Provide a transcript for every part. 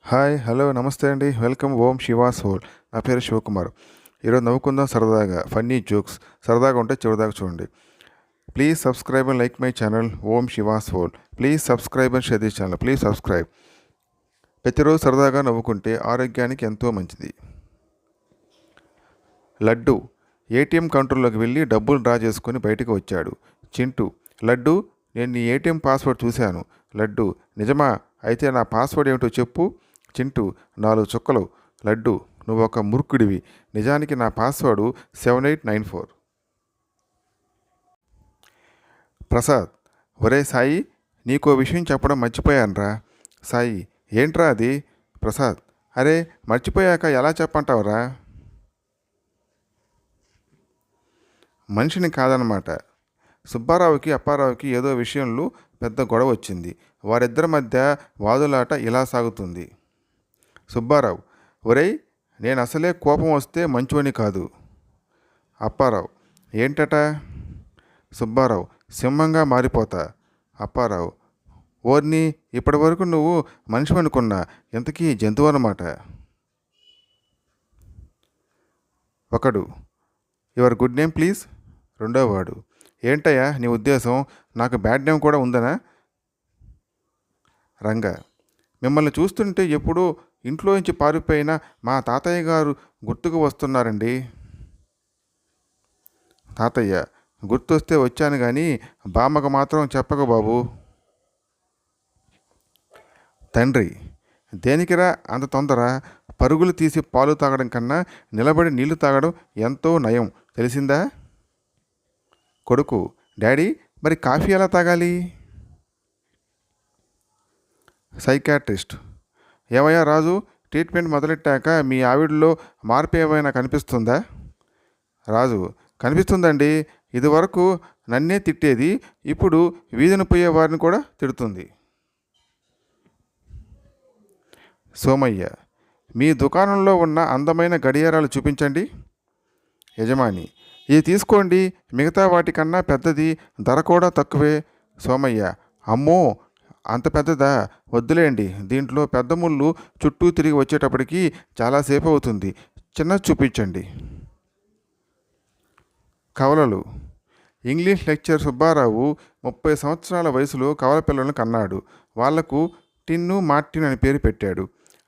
Hi hello నమస్తే అండి. Welcome ఓం శివాస్ హోల్. నా పేరు శివకుమార్. ఈరోజు నవ్వుకుందాం సరదాగా, ఫన్నీ జోక్స్. సరదాగా ఉంటే చివరిదాకా చూడండి. Please subscribe and like my channel ఓం శివాస్ హోల్. Please subscribe and share this channel. Please subscribe. ప్రతిరోజు సరదాగా నవ్వుకుంటే ఆరోగ్యానికి ఎంతో మంచిది. లడ్డు ఏటీఎం కౌంటర్లోకి వెళ్ళి డబ్బులు డ్రా చేసుకుని బయటకు వచ్చాడు. చింటూ, లడ్డు, నేను నీ ఏటీఎం పాస్వర్డ్ చూశాను. లడ్డు, నిజమా? అయితే నా పాస్వర్డ్ ఏమిటో చెప్పు. చింటూ, 4 చుక్కలు. లడ్డు, నువ్వు ఒక మూర్ఖుడివి. నిజానికి నా పాస్వర్డ్ 7894. ప్రసాద్, ఒరే సాయి, నీకో విషయం చెప్పడం మర్చిపోయానురా. సాయి, ఏంట్రా అది? ప్రసాద్, అరే మర్చిపోయాక ఎలా చెప్పంటావురా? మనిషిని కాదనమాట. సుబ్బారావుకి అప్పారావుకి ఏదో విషయంలో పెద్ద గొడవ వచ్చింది. వారిద్దరి మధ్య వాదులాట ఇలా సాగుతుంది. సుబ్బారావు, ఒరేయ్, నేను అసలే కోపం వస్తే మంచోని కాదు. అప్పారావు, ఏంటట? సుబ్బారావు, సింహంగా మారిపోతా. అప్పారావు, ఓర్ని, ఇప్పటి వరకు నువ్వు మనిషి అనుకున్నా, ఇంతకీ జంతువు అన్నమాట. ఒకడు, యువర్ గుడ్ నేమ్ ప్లీజ్. రెండోవాడు, ఏంటయ్యా నీ ఉద్దేశం? నాకు బ్యాడ్ నేమ్ కూడా ఉందనా? రంగ, మిమ్మల్ని చూస్తుంటే ఎప్పుడూ ఇంట్లోంచి పారిపోయిన మా తాతయ్య గారు గుర్తుకు వస్తున్నారండి. తాతయ్య, గుర్తొస్తే వచ్చాను కానీ బామ్మకు మాత్రం చెప్పకు బాబు. తండ్రి, దేనికిరా అంత తొందర? పరుగులు తీసి పాలు తాగడం కన్నా నిలబడి నీళ్లు తాగడం ఎంతో నయం, తెలిసిందా? కొడుకు, డాడీ, మరి కాఫీ ఎలా తాగాలి? సైకాట్రిస్ట్, ఏమయ్యా రాజు, ట్రీట్మెంట్ మొదలెట్టాక మీ ఆవిడలో మార్పు ఏమైనా కనిపిస్తుందా? రాజు, కనిపిస్తుందండి. ఇదివరకు నన్నే తిట్టేది, ఇప్పుడు వీధిని పోయే వారిని కూడా తిడుతుంది. సోమయ్య, మీ దుకాణంలో ఉన్న అందమైన గడియారాలు చూపించండి. యజమాని, ఇది తీసుకోండి, మిగతా వాటికన్నా పెద్దది, ధర కూడా తక్కువే. సోమయ్య, అమ్మో, అంత పెద్దదా? వద్దులేండి, దీంట్లో పెద్ద ముళ్ళు చుట్టూ తిరిగి వచ్చేటప్పటికి చాలాసేపు అవుతుంది, చిన్నది చూపించండి. కవలలు. ఇంగ్లీష్ లెక్చర్ సుబ్బారావు 30 సంవత్సరాల వయసులో కవల పిల్లలను కన్నాడు. వాళ్లకు టిన్ను మార్టిన్ అని పేరు పెట్టాడు.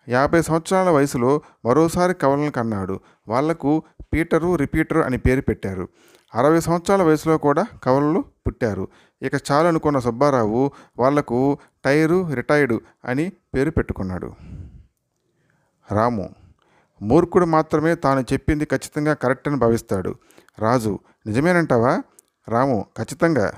50 సంవత్సరాల వయసులో మరోసారి కవలను కన్నాడు. వాళ్లకు పీటరు రిపీటరు అని పేరు పెట్టారు. 60 సంవత్సరాల వయసులో కూడా కవలలు పుట్టారు. ఇక చాలు అనుకున్న సుబ్బారావు వాళ్లకు టైరు రిటైర్డు అని పేరు పెట్టుకున్నాడు. రాము, మూర్ఖుడు మాత్రమే తాను చెప్పింది ఖచ్చితంగా కరెక్ట్ అని భావిస్తాడు. రాజు, నిజమేనంటావా? రాము, ఖచ్చితంగా.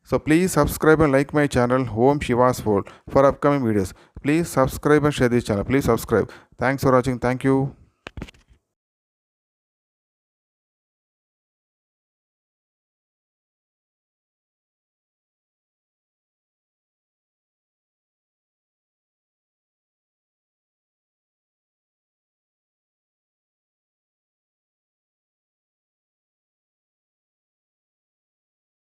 So please subscribe and like my channel Om Shiva's World for upcoming videos. Please subscribe and share this channel. Please subscribe. Thanks for watching. Thank you.